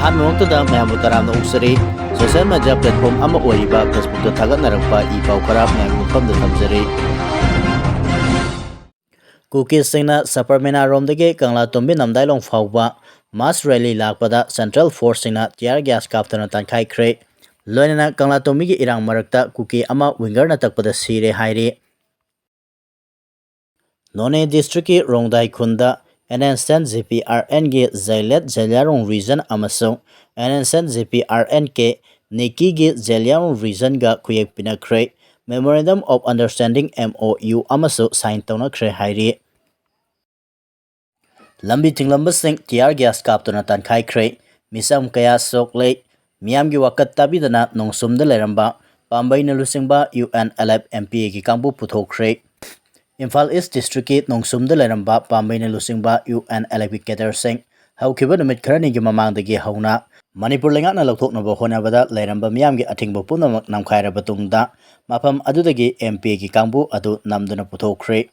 ꯑꯍꯥꯟꯕꯃꯛꯇꯗ ꯃꯌꯥꯝꯕꯨ ꯇꯔꯥꯝꯅ ꯑꯣꯛꯆꯔꯤ social media platform ꯑꯃ ꯑꯣꯏꯔꯤꯕ ꯐꯦꯁꯕꯨꯛꯇ ꯊꯥꯒꯠꯅꯔꯛꯄ ꯏ ꯄꯥꯎ ꯈꯔ ꯃꯌꯥꯝꯒꯤ ꯃꯐꯝꯗ ꯊꯝꯖꯔꯤ꯫ ꯀꯨꯀꯤꯁꯤꯡꯅ ꯁꯄꯔꯃꯦꯅꯥꯔꯣꯝꯗꯒꯤ ꯀꯪꯂꯥꯇꯣꯝꯕꯤ ꯅꯝꯗꯥꯏꯂꯣꯡ ꯐꯥꯎꯕ ꯃꯥꯁ ꯔꯦꯂꯤ ꯂꯥꯛꯄꯗ ꯁꯦꯟꯇ꯭ꯔꯦꯜ ꯐꯣꯔꯁꯁꯤꯡꯅ ꯇꯤꯌꯥꯔ ꯒ꯭ꯌꯥꯁ ꯀꯥꯞꯇꯨꯅ ꯇꯥꯟꯈꯥꯏꯈ꯭ꯔꯦ꯫ ꯂꯣꯏꯅꯅ ꯀꯪꯂꯥꯇꯣꯝꯕꯤꯒꯤ ꯏꯔꯥꯡ ꯃꯔꯛꯇ ꯀꯨꯀꯤ ꯑꯃ ꯋꯤꯡꯒꯔꯅ ꯇꯛꯄꯗ ꯁꯤꯔꯦ ꯍꯥꯏꯔꯤ꯫ ꯅꯣꯅꯦ ꯗꯤꯁꯇ꯭ꯔꯤꯛꯀꯤ ꯔꯣꯡꯗꯥꯏ ꯈꯨꯟꯗ NSN GPRNꯒꯤ ꯖꯩꯂꯦꯠ ꯖꯦꯂꯤꯌꯥꯔꯣꯡ ꯔꯤꯖꯟ ꯑꯃꯁꯨꯡ NSN GPRNK ꯅꯤꯀꯤꯒꯤ ꯖꯦꯂꯤꯌꯥꯔꯣꯡ ꯔꯤꯖꯟꯒ ꯈꯨꯌꯦꯛ ꯄꯤꯅꯈ꯭ꯔꯦ꯫ ꯃꯦꯃꯣꯔꯦꯟꯗꯝ ꯑꯣꯐ ꯑꯟꯗꯔꯁꯇꯦꯟꯗꯤꯡ MOU ꯑꯃꯁꯨ ꯁꯥꯏꯟ ꯇꯧꯅꯈ꯭ꯔꯦ ꯍꯥꯏꯔꯤ꯫ ꯂꯝꯕꯤ ꯊꯤꯡꯂꯝꯕꯁꯤꯡ ꯇꯤꯌꯥꯔ ꯒ꯭ꯌꯥꯁ ꯀꯥꯞꯇꯨꯅ ꯇꯥꯟꯈꯥꯏꯈ꯭ꯔꯦ꯫ ꯃꯤꯆꯝ ꯀꯌꯥ ꯁꯣꯛꯂꯦ꯫ ꯃꯤꯌꯥꯝꯒꯤ ꯋꯥꯀꯠ ꯇꯥꯕꯤꯗꯅ ꯅꯣꯡꯁꯨꯝꯗ ꯂꯩꯔꯝꯕ ꯄꯥꯝꯕꯩꯅ ꯂꯨꯆꯤꯡꯕ UNLF MPAꯒꯤ ꯀꯥꯡꯕꯨ ꯄꯨꯊꯣꯛꯈ꯭ꯔꯦ꯫ ꯏꯝꯐꯥꯜ ꯏꯁ ꯗꯤꯁꯇ꯭ꯔꯤꯛꯀꯤ ꯅꯣꯡꯁꯨꯝꯗ ꯂꯩꯔꯝꯕ ꯄꯥꯝꯕꯩꯅ ꯂꯨꯆꯤꯡꯕ UNLFꯒꯤ ꯀꯦꯗꯔꯁꯤꯡ ꯍꯧꯈꯤꯕ ꯅꯨꯃꯤꯠ ꯈꯔꯅꯤꯒꯤ ꯃꯃꯥꯡꯗꯒꯤ ꯍꯧꯅ ꯃꯅꯤꯄꯨꯔ ꯂꯩꯉꯥꯛꯅ ꯂꯧꯊꯣꯛꯅꯕ ꯍꯣꯠꯅꯕꯗ ꯂꯩꯔꯝꯕ ꯃꯤꯌꯥꯝꯒꯤ ꯑꯊꯤꯡꯕ ꯄꯨꯝꯅꯃꯛ ꯅꯝꯈꯥꯏꯔꯕ ꯇꯨꯡꯗ ꯃꯐꯝ ꯑꯗꯨꯗꯒꯤ MPAꯒꯤ ꯀꯥꯡꯕꯨ ꯑꯗꯨ ꯅꯝꯗꯨꯅ ꯄꯨꯊꯣꯛꯈ꯭ꯔꯦ꯫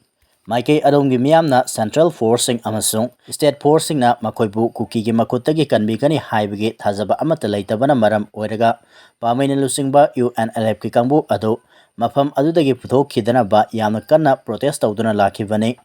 ꯃꯥꯏꯀꯩ ꯑꯗꯣꯝꯒꯤ ꯃꯤꯌꯥꯝꯅ ꯁꯦꯟꯇ꯭ꯔꯦꯜ ꯐꯣꯔꯁꯁꯤꯡ ꯑꯃꯁꯨꯡ ꯁ꯭ꯇꯦꯠ ꯐꯣꯔꯁꯁꯤꯡꯅ ꯃꯈꯣꯏꯕꯨ ꯀꯨꯀꯤꯒꯤ ꯃꯈꯨꯠꯇꯒꯤ ꯀꯟꯕꯤꯒꯅꯤ ꯍꯥꯏꯕꯒꯤ ꯊꯥꯖꯕ ꯑꯃꯠꯇ ꯂꯩꯇꯕꯅ ꯃꯔꯝ ꯑꯣꯏꯔꯒ ꯄꯥꯝꯕꯩꯅ ꯂꯨꯆꯤꯡꯕ UNLFꯀꯤ ꯀꯥꯡꯕꯨ ꯑꯗꯨ ꯃꯐꯝ ꯑꯗꯨꯗꯒꯤ ꯄꯨꯊꯣꯛꯈꯤꯗꯅꯕ ꯌꯥꯝꯅ ꯀꯟꯅ ꯄ꯭ꯔꯣꯇꯦꯁ ꯇꯧꯗꯨꯅ ꯂꯥꯛꯈꯤꯕꯅꯤ꯫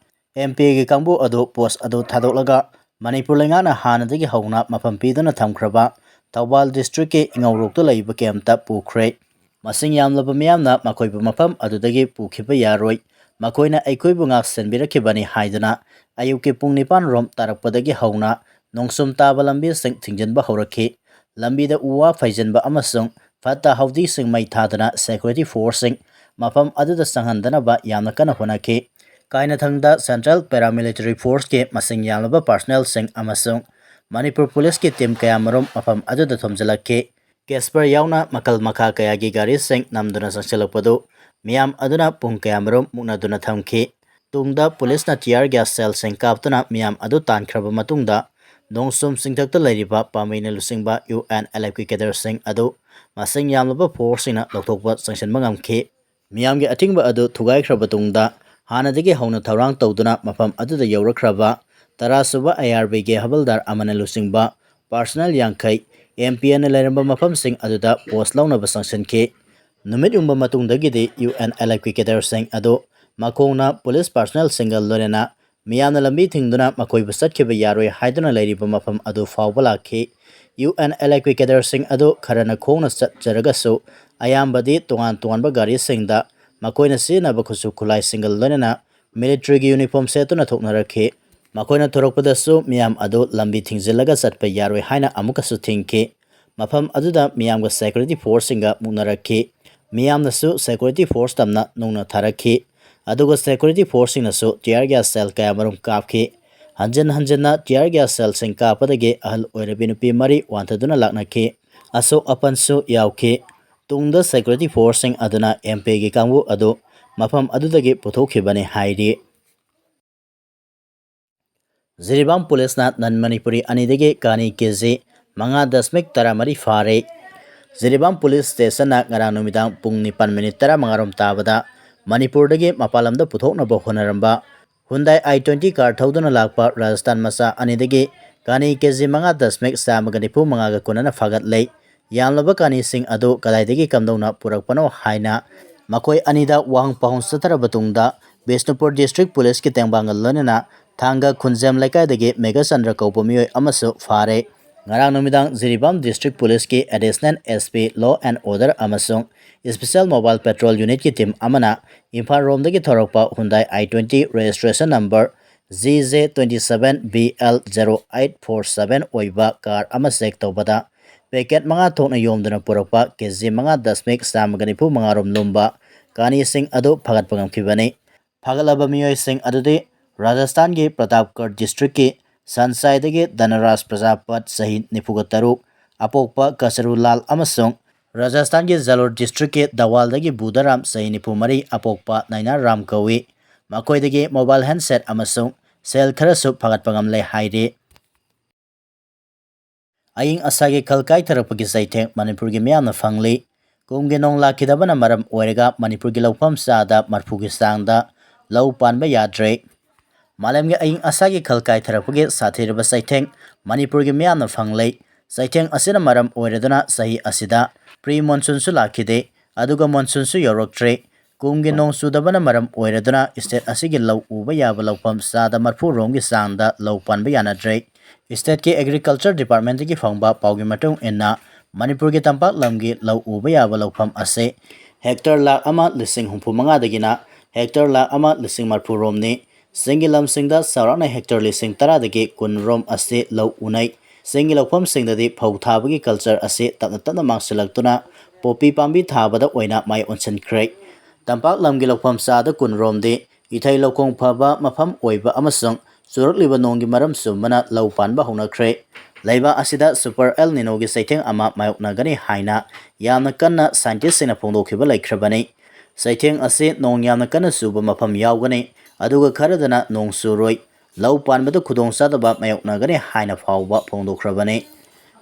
MPAꯒꯤ ꯀꯥꯡꯕꯨ ꯑꯗꯨ ꯄꯣꯁꯠ ꯑꯗꯨ ꯊꯥꯗꯣꯛꯂꯒ ꯃꯅꯤꯄꯨꯔ ꯂꯩꯉꯥꯛꯅ ꯍꯥꯟꯅꯗꯒꯤ ꯍꯧꯅ ꯃꯐꯝ ꯄꯤꯗꯨꯅ ꯊꯝꯈ꯭ꯔꯕ ꯊꯧꯕꯥꯜ ꯗꯤꯁꯇ꯭ꯔꯤꯛꯀꯤ ꯏꯉꯧꯔꯣꯛꯇ ꯂꯩꯕ ꯀꯦꯝꯞꯇ ꯄꯨꯈ꯭ꯔꯦ꯫ ꯃꯁꯤꯡ ꯌꯥꯝꯂꯕ ꯃꯤꯌꯥꯝꯅ ꯃꯈꯣꯏꯕꯨ ꯃꯐꯝ ꯑꯗꯨꯗꯒꯤ ꯄꯨꯈꯤꯕ ꯌꯥꯔꯣꯏ, ꯃꯈꯣꯏꯅ ꯑꯩꯈꯣꯏꯕꯨ ꯉꯥꯛ ꯁꯦꯟꯕꯤꯔꯛꯈꯤꯕꯅꯤ ꯍꯥꯏꯗꯨꯅ ꯑꯌꯨꯛꯀꯤ ꯄꯨꯡ 9 ꯔꯣꯝ ꯇꯥꯔꯛꯄꯗꯒꯤ ꯍꯧꯅ ꯅꯣꯡꯁꯨꯝ ꯇꯥꯕ ꯂꯝꯕꯤꯁꯤꯡ ꯊꯤꯡꯖꯤꯟꯕ ꯍꯧꯔꯛꯈꯤ꯫ ꯂꯝꯕꯤꯗ ꯎ ꯋꯥ ꯐꯩꯖꯤꯟꯕ ꯑꯃꯁꯨꯡ ꯐꯠꯇ ꯍꯥꯎꯊꯤꯁꯤꯡ ꯃꯩ ꯊꯥꯗꯨꯅ ꯁꯦꯀ꯭ꯌꯨꯔꯤꯇꯤ ꯐꯣꯔꯁꯁꯤꯡ ꯃꯐꯝ ꯑꯗꯨꯗ ꯆꯪꯍꯟꯗꯅꯕ ꯌꯥꯝꯅ ꯀꯟꯅ ꯍꯣꯠꯅꯈꯤ꯫ ꯀꯥꯏꯅꯊꯪꯗ ꯁꯦꯟꯇ꯭ꯔꯦꯜ ꯄꯦꯔꯥꯃꯤꯂꯤꯇꯔꯤ ꯐꯣꯔꯁꯀꯤ ꯃꯁꯤꯡ ꯌꯥꯝꯂꯕ ꯄꯥꯔꯁꯣꯅꯦꯜꯁꯤꯡ ꯑꯃꯁꯨꯡ ꯃꯅꯤꯄꯨꯔ ꯄꯨꯂꯤꯁꯀꯤ ꯇꯤꯝ ꯀꯌꯥꯃꯔꯨꯝ ꯃꯐꯝ ꯑꯗꯨꯗ ꯊꯣꯝꯖꯤꯜꯂꯛꯈꯤ꯫ ꯀꯦꯁꯄꯔ ꯌꯥꯎꯅ ꯃꯈꯜ ꯃꯈꯥ ꯀꯌꯥꯒꯤ ꯒꯥꯔꯤꯁꯤꯡ ꯅꯝꯗꯨꯅ ꯆꯪꯁꯤꯜꯂꯛꯄꯗꯨ ꯃꯤꯌꯥꯝ ꯑꯗꯨꯅ ꯄꯨꯡ ꯀꯌꯥꯃꯔꯨꯝ ꯃꯨꯛꯅꯗꯨꯅ ꯊꯝꯈꯤ꯫ ꯇꯨꯡꯗ ꯄꯨꯂꯤꯁꯅ ꯇꯤꯌꯥꯔ ꯒ꯭ꯌꯥꯁ ꯁꯦꯜꯁꯤꯡ ꯀꯥꯞꯇꯨꯅ ꯃꯤꯌꯥꯝ ꯑꯗꯨ ꯇꯥꯟꯈ꯭ꯔꯕ ꯃꯇꯨꯡꯗ ꯅꯣꯡꯁꯨꯝ ꯆꯤꯡꯊꯛꯇ ꯂꯩꯔꯤꯕ ꯄꯥꯝꯕꯩꯅ ꯂꯨꯆꯤꯡꯕ UNLFꯀꯤ ꯀꯦꯗꯔꯁꯤꯡ ꯑꯗꯨ ꯃꯁꯤꯡ ꯌꯥꯝꯂꯕ ꯐꯣꯔꯁꯁꯤꯡꯅ ꯂꯧꯊꯣꯛꯄ ꯆꯪꯁꯤꯟꯕ ꯉꯝꯈꯤ꯫ ꯃꯤꯌꯥꯝꯒꯤ ꯑꯊꯤꯡꯕ ꯑꯗꯨ ꯊꯨꯒꯥꯏꯈ꯭ꯔꯕ ꯇꯨꯡꯗ ꯍꯥꯟꯅꯗꯒꯤ ꯍꯧꯅ ꯊꯧꯔꯥꯡ ꯇꯧꯗꯨꯅ ꯃꯐꯝ ꯑꯗꯨꯗ ꯌꯧꯔꯛꯈ꯭ꯔꯕ 10ꯁꯨꯕ ARBꯒꯤ ꯍꯕꯜꯗꯥꯔ ꯑꯃꯅ ꯂꯨꯆꯤꯡꯕ ꯄꯥꯔꯁꯣꯅꯦꯜ 50 MPAꯅ ꯂꯩꯔꯝꯕ ꯃꯐꯝꯁꯤꯡ ꯑꯗꯨꯗ ꯄꯣꯁꯠ ꯂꯧꯅꯕ ꯆꯪꯁꯤꯟꯈꯤ꯫ ꯅꯨꯃꯤꯠ ꯌꯨꯡꯕ ꯃꯇꯨꯡꯗꯒꯤꯗꯤ UNLFꯀꯤ ꯀꯦꯗꯔꯁꯤꯡ ꯑꯗꯨ ꯃꯈꯣꯡꯅ ꯄꯨꯂꯤꯁ ꯄꯥꯔꯁꯣꯅꯦꯜꯁꯤꯡꯒ ꯂꯣꯏꯅꯅ ꯃꯤꯌꯥꯝꯅ ꯂꯝꯕꯤ ꯊꯤꯡꯗꯨꯅ ꯃꯈꯣꯏꯕꯨ ꯆꯠꯈꯤꯕ ꯌꯥꯔꯣꯏ ꯍꯥꯏꯗꯨꯅ ꯂꯩꯔꯤꯕꯃꯐꯝ ꯑꯗꯨ ꯐꯥꯎꯕ ꯂꯥꯛꯈꯤ꯫ UNLFꯀꯤ ꯀꯦꯗꯔꯁꯤꯡ ꯑꯗꯨ ꯈꯔꯅ ꯈꯣꯡꯅ ꯆꯠꯆꯔꯒꯁꯨ ꯑꯌꯥꯝꯕꯗꯤ ꯇꯣꯉꯥꯟ ꯇꯣꯉꯥꯟꯕ ꯒꯥꯔꯤꯁꯤꯡꯗ ꯃꯈꯣꯏꯅ ꯁꯤꯖꯤꯟꯅꯕ ꯈꯨꯠꯁꯨ ꯈꯨꯠꯂꯥꯏꯁꯤꯡꯒ ꯂꯣꯏꯅꯅ ꯃꯤꯂꯤꯇꯔꯤꯒꯤ ꯌꯨꯅꯤꯐꯣꯔꯝ ꯁꯦꯠꯇꯨꯅ ꯊꯣꯛꯅꯔꯛꯈꯤ꯫ ꯃꯈꯣꯏꯅ ꯊꯣꯔꯛꯄꯗꯁꯨ ꯃꯤꯌꯥꯝ ꯑꯗꯨ ꯂꯝꯕꯤ ꯊꯤꯡꯖꯤꯜꯂꯒ ꯆꯠꯄ ꯌꯥꯔꯣꯏ ꯍꯥꯏꯅ ꯑꯃꯨꯛꯀꯁꯨ ꯊꯤꯡꯈꯤ꯫ ꯃꯐꯝ ꯑꯗꯨꯗ ꯃꯤꯌꯥꯝꯒ ꯁꯦꯀ꯭ꯌꯨꯔꯤꯇꯤ ꯐꯣꯔꯁꯁꯤꯡꯒ ꯃꯨꯛꯅꯔꯛꯈꯤ꯫ ꯃꯤꯌꯥꯝꯅꯁꯨ ꯁꯦꯀ꯭ꯌꯨꯔꯤꯇꯤ ꯐꯣꯔꯁ ꯇꯝꯅ ꯅꯨꯡꯅ ꯊꯥꯔꯛꯈꯤ꯫ ꯑꯗꯨꯒ ꯁꯦꯀ꯭ꯌꯨꯔꯤꯇꯤ ꯐꯣꯔꯁꯁꯤꯡꯅꯁꯨ ꯇꯤꯌꯥꯔ ꯒ꯭ꯌꯥꯁ ꯁꯦꯜ ꯀꯌꯥꯃꯔꯨꯝ ꯀꯥꯞꯈꯤ꯫ ꯍꯟꯖꯤꯟ ꯍꯟꯖꯤꯟꯅ ꯇꯤꯌꯥꯔ ꯒ꯭ꯌꯥꯁ ꯁꯦꯜꯁꯤꯡ ꯀꯥꯞꯄꯗꯒꯤ ꯑꯍꯜ ꯑꯣꯏꯔꯕꯤ ꯅꯨꯄꯤ 4 ꯋꯥꯟꯊꯗꯨꯅ ꯂꯥꯛꯅꯈꯤ꯫ ꯑꯁꯣꯛ ꯑꯄꯟꯁꯨ ꯌꯥꯎꯈꯤ꯫ ꯇꯨꯡꯗ ꯁꯦꯀ꯭ꯌꯨꯔꯤꯇꯤ ꯐꯣꯔꯁꯁꯤꯡ ꯑꯗꯨꯅ MPAꯒꯤ ꯀꯥꯡꯕꯨ ꯑꯗꯨ ꯃꯐꯝ ꯑꯗꯨꯗꯒꯤ ꯄꯨꯊꯣꯛꯈꯤꯕꯅꯤ ꯍꯥꯏꯔꯤ꯫ ꯖꯤꯔꯤꯕꯥꯝ ꯄꯨꯂꯤꯁꯅ ꯅꯟ ꯃꯅꯤꯄꯨꯔꯤ 2ꯗꯒꯤ ꯀꯥꯅꯤ KG 5.13 ꯐꯥꯔꯦ꯫ ꯖꯤꯔꯤꯕꯥꯝ ꯄꯨꯂꯤꯁ ꯁ꯭ꯇꯦꯁꯟꯅ ꯉꯔꯥꯡ ꯅꯨꯃꯤꯗꯥꯡ ꯄꯨꯡ 9:15 ꯇꯥꯕꯗ ꯃꯅꯤꯄꯨꯔꯗꯒꯤ ꯃꯄꯥꯟ ꯂꯝꯗ ꯄꯨꯊꯣꯛꯅꯕ ꯍꯣꯠꯅꯔꯝꯕ Hyundai i20 ꯀꯥꯔ ꯊꯧꯗꯨꯅ ꯂꯥꯛꯄ ꯔꯥꯖꯁꯊꯥꯟ ꯃꯆꯥ 2ꯗꯒꯤ ꯀꯥꯅꯤ KG 5.195 ꯀꯣꯟꯅꯅ ꯐꯥꯒꯠꯂꯦ꯫ ꯌꯥꯝꯂꯕ ꯀꯥꯅꯤꯁꯤꯡ ꯑꯗꯨ ꯀꯗꯥꯏꯗꯒꯤ ꯀꯝꯗꯧꯅ ꯄꯨꯔꯛꯄꯅꯣ ꯍꯥꯏꯅ ꯃꯈꯣꯏ ꯑꯅꯤꯗ ꯋꯥꯍꯪ ꯄꯥꯎꯍꯪ ꯆꯠꯊꯔꯕ ꯇꯨꯡꯗ ꯕꯤꯁꯅꯨꯄꯨꯔ ꯗꯤꯁꯇ꯭ꯔꯤꯛ ꯄꯨꯂꯤꯁꯀꯤ ꯇꯦꯡꯕꯥꯡꯒ ꯂꯣꯏꯅꯅ ꯊꯥꯡꯒ ꯈꯨꯟꯖꯦꯝ ꯂꯩꯀꯥꯏꯗꯒꯤ ꯃꯦꯘꯆꯟꯗ꯭ꯔ ꯀꯧꯕ ꯃꯤꯑꯣꯏ ꯑꯃꯁꯨ ꯐꯥꯔꯦ꯫ ꯉꯔꯥꯡ ꯅꯨꯃꯤꯗꯥꯡ ꯖꯤꯔꯤꯕꯥꯝ ꯗꯤꯁꯇ꯭ꯔꯤꯛ ꯄꯨꯂꯤꯁꯀꯤ additional SP law and order ꯑꯃꯁꯨꯡ ꯁ꯭ꯄꯦꯁꯤꯑꯦꯜ ꯃꯣꯕꯥꯏꯜ ꯄꯦꯇ꯭ꯔꯣꯜ ꯌꯨꯅꯤꯠꯀꯤ ꯇꯤꯝ ꯑꯃꯅ ꯏꯝꯐꯥꯜ ꯔꯣꯝꯗꯒꯤ ꯊꯧꯔꯛꯄ Hyundai i20 registration number GJ27BL0847 ꯑꯣꯏꯕ ꯀꯥꯔ ꯑꯃ ꯆꯦꯛ ꯇꯧꯕꯗ ꯄꯦꯀꯦꯠ 5 ꯊꯣꯛꯅ ꯌꯣꯝꯗꯨꯅ ꯄꯨꯔꯛꯄ KG 5.195 ꯂꯨꯝꯕ ꯀꯥꯅꯤꯁꯤꯡ ꯑꯗꯨ ꯐꯥꯒꯠꯄ ꯉꯝꯈꯤꯕꯅꯤ꯫ ꯐꯥꯒꯠꯂꯕ ꯃꯤꯑꯣꯏꯁꯤꯡ ꯑꯗꯨꯗꯤ ꯔꯥꯖꯁꯊꯥꯟꯒꯤ ꯄ꯭ꯔꯇꯥꯞꯒꯔ ꯗꯤꯁꯇ꯭ꯔꯤꯛꯀꯤ ꯁꯟꯁꯥꯏꯗꯒꯤ ꯙꯅꯔꯥꯖ ꯄ꯭ꯔꯖꯥꯄꯠ ꯆꯍꯤ 43 ꯑꯄꯣꯛꯄ ꯀꯆꯔꯨ ꯂꯥꯜ ꯑꯃꯁꯨꯡ ꯔꯥꯖꯁꯊꯥꯟꯒꯤ ꯖꯂꯣꯔ ꯗꯤꯁꯇ꯭ꯔꯤꯛꯀꯤ ꯗꯋꯥꯜꯗꯒꯤ ꯕꯨꯙꯥꯔꯥꯝ ꯆꯍꯤ 34 ꯑꯄꯣꯛꯄ ꯅꯩꯅꯥ ꯔꯥꯝ ꯀꯧꯏ꯫ ꯃꯈꯣꯏꯗꯒꯤ ꯃꯣꯕꯥꯏꯜ ꯍꯦꯟꯗꯁꯦꯠ ꯑꯃꯁꯨꯡ ꯁꯦꯜ ꯈꯔꯁꯨ ꯐꯥꯒꯠꯄ ꯉꯝꯂꯦ ꯍꯥꯏꯔꯤ꯫ ꯑꯏꯪ ꯑꯁꯥꯒꯤ ꯈꯜ ꯀꯥꯏꯊꯔꯛꯄꯒꯤ ꯆꯩꯊꯦꯡ ꯃꯅꯤꯄꯨꯔꯒꯤ ꯃꯤꯌꯥꯝꯅ ꯐꯪꯂꯤ꯫ ꯀꯨꯝꯒꯤ ꯅꯣꯡ ꯂꯥꯛꯈꯤꯗꯕꯅ ꯃꯔꯝ ꯑꯣꯏꯔꯒ ꯃꯅꯤꯄꯨꯔꯒꯤ ꯂꯧꯐꯝ ꯆꯥꯗ 40ꯒꯤ ꯆꯥꯡꯗ ꯂꯧ ꯄꯥꯟꯕ ꯌꯥꯗ꯭ꯔꯦ꯫ ꯃꯥꯂꯦꯝꯒꯤ ꯑꯏꯪ ꯑꯁꯥꯒꯤ ꯈꯜ ꯀꯥꯏꯊꯔꯛꯄꯒꯤ ꯁꯥꯊꯤꯔꯕ ꯆꯩꯊꯦꯡ ꯃꯅꯤꯄꯨꯔꯒꯤ ꯃꯤꯌꯥꯝꯅ ꯐꯪꯂꯦ꯫ Saitheng asina maram oireduna sahi asida pre-monsoon su lakhide aduga monsoon su yoraktre kumgi nong sudabana maram oireduna state asigi law uba yaba lawpam sada marfu romgi sangda law panba yanadre. State ki agriculture department ki phangba paugi matung enna Manipur ki tampak lamgi law uba yaba lawpam ase hectare lakh ama lising humpu manga dagina hectare lakh ama lising marfu romni singi lam singda sarana hectare lising tara dagi kun rom ase law unai singi lawpam singdadi phau thabagi culture ase tapna tapna mangsilaktuna popi pambi thabada oina mai onsenkhre. Tampak lamgi lawpam sada kun romdi ithai lawkong phaba mafam oiba amasung surakliba nonggi maram sumbana law panba honakhre. Laiba asida super El Nino gi saitheng ama mayoknagani haina yamna kanna scientist sina phongdokhiba laikhrabani. Saitheng ase nong yamna kanna suba mafam yawgani aduga kharadana nong suroi law panbada khudong sadaba mayoknagani haina phawba phongdokhrabani.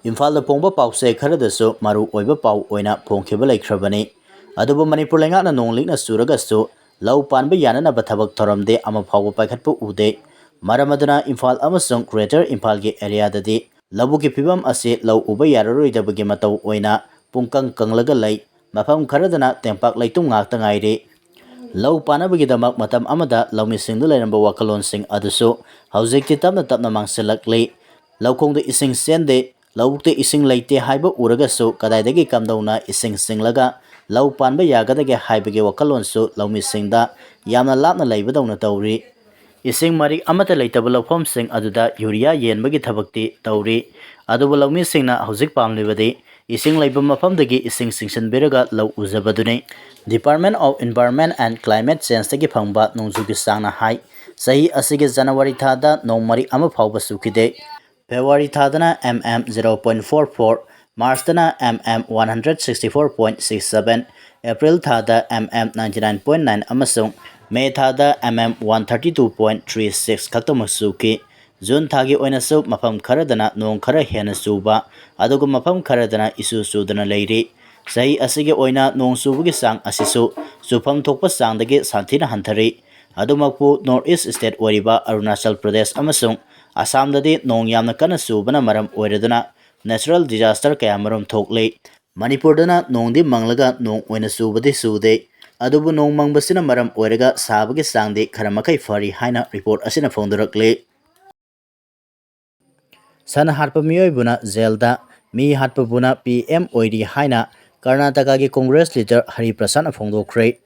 Imphal da phongba pause kharadasu maru oiba paw oina phongkhiba laikhrabani. Aduba Manipur lengakna nonglikna suragasu law panba yanana bathabak thoramde ama phawba paikhatpu ude. Maramaduna Imphal amasung Greater Imphal gi area dadi labuki pibam ase law uba yararoi matau oina pungkang kanglaga lay mafam kharadana tempak laitung ngakta ngaire. Law panabagi damak matam amada lawmisingda lairamba wakalon sing adusu haujikti tapna tapna mangsilakli. Lawkhongda ising sende lawukte ising laite haiba uragasu kadaidagi kamdauna ising singlaga law panba yagadage haibage wakalonsu lawmisingda yamna lapna laibadawna tawri. Ising marik amata laitaba lawphom sing aduda urea yenbagi thabakti tawri. Aduba lawmisingna haujik pamlibadi ising laiba mafamdagi ising singsanbiraga law uzabaduni. Department of Environment and Climate Change tagi phangba nongjugi sangna hai sahi asige January thada nongmari ama phawba sukide. February thadana 0.44, March dana 164.67, April thada 99.9 amasung May thada 132.36 khaktamak suki. June thagi oinasu mafam kharadana nong khara hena suba aduga mafam kharadana isu sudana leiri. Sahi asige oina nong subugi sang asisu sufam thokpa sangdagi santhina hanthari. Adumakpu North East State oriba Arunachal Pradesh amasung Assam dadi nong yamna kana subana maram oireduna natural disaster kaya maram thokle. Manipur dana nong di manglaga nong oina subadi sude. Adubu nong mangbasina maram oirega sabagi sangdi karamakai fari haina report asina phongdorakle. Sana hatpa miyoi buna zelda mi hatpa buna PM oiri haina Karnataka ki Congress leader Hari Prasad phongdokhre.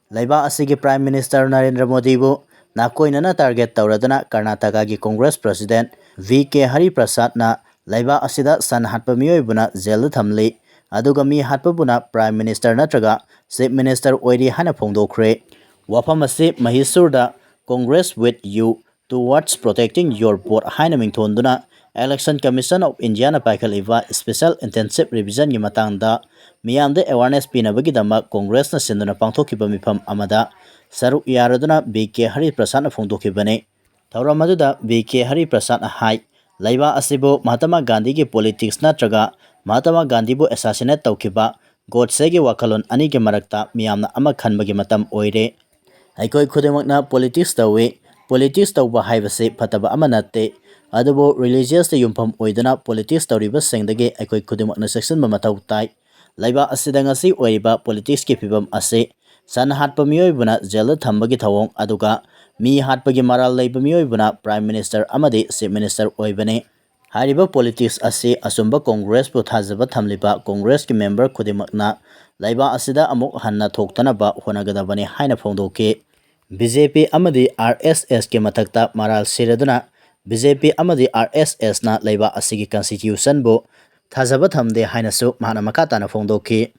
Laiba asigi Prime Minister Narendra Modi bu nakoinana target tauradana Karnataka ki Congress President VK Hari Prasad na laiba asida san hatpa miyoi buna zelda thamli aduga mi hatpa buna Prime Minister natraga Chief Minister oiri hana phongdokhre. Wafam ase Mahisurda Congress with you towards protecting your vote haina mingthonduna Election Commission of India na paikhaliba Special Intensive Revision gi matangda Miyamda awareness pinabagi dama Congress na sinduna pangthokhiba mifam amada saruk yaraduna BK Hari Prasad na phongdokhibane. Thauramadu BK Hari Prasad hai laiba asibo Mahatma Gandhi ki politics natraga Mahatma Gandhi bu assassinate tawkhiba Godse gi wakalon ani gi marakta miyamna ama khanbagi matam oire. Aikoi khudemakna politics tawe politics tawba haibase phataba ama natte adubo religious ta yumpham oidana politics tawriba sengdage aikoi khudemakna section ba mathau tai. Laiba asida ngasi oiriba politics ki phibam ase san hatpa miyoi buna jela thambagi thawong aduga mi hatpagi maral laiba miyoi buna Prime Minister amadi Chief Minister oibane. Hariba politics ase asumba Congress pu thajaba thamliba Congress ki member khudemakna laiba asida amuk hanna thoktanaba honagadabani haina phongdoke. BJP amadi RSS ke mathakta maral siraduna BJP amadi RSS na laiba asigi constitution bu thajaba thamde haina su mahana makata na phongdoke.